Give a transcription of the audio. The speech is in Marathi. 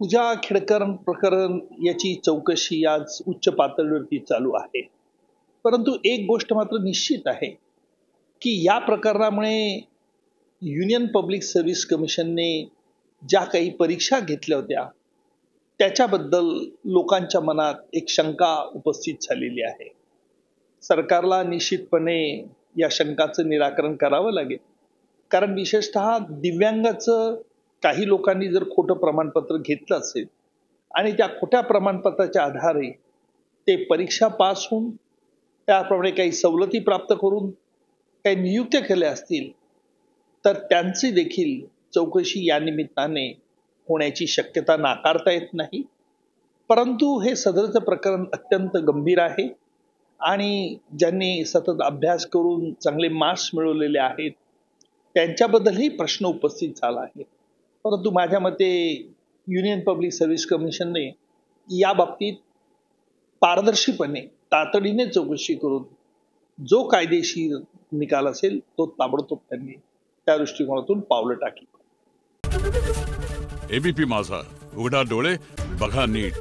पूजा खेडकर प्रकरण याची चौकशी आज उच्च पातळीवरती चालू आहे. परंतु एक गोष्ट मात्र निश्चित आहे, की या प्रकरणामुळे युनियन पब्लिक सर्व्हिस कमिशनने ज्या काही परीक्षा घेतल्या होत्या, त्याच्याबद्दल लोकांच्या मनात एक शंका उपस्थित झालेली आहे. सरकारला निश्चितपणे या शंकाचं निराकरण करावं लागेल. कारण विशेषतः दिव्यांगाचं काही लोकांनी जर खोटं प्रमाणपत्र घेतलं असेल आणि त्या खोट्या प्रमाणपत्राच्या आधारे ते परीक्षा पास होऊन त्याप्रमाणे काही सवलती प्राप्त करून काही नियुक्त्या केल्या असतील, तर त्यांची देखील चौकशी या निमित्ताने होण्याची शक्यता नाकारता येत नाही. परंतु हे सदरचं प्रकरण अत्यंत गंभीर आहे आणि ज्यांनी सतत अभ्यास करून चांगले मार्क्स मिळवलेले आहेत, त्यांच्याबद्दलही प्रश्न उपस्थित झाला आहे. परंतु माझ्या मते युनियन पब्लिक सर्व्हिस कमिशनने या बाबतीत पारदर्शीपणे तातडीने चौकशी करून जो कायदेशीर निकाल असेल तो ताबडतोब त्यांनी त्या दृष्टिकोनातून पावलं टाकली. एबीपी माझा, उघडा डोळे बघा नीट.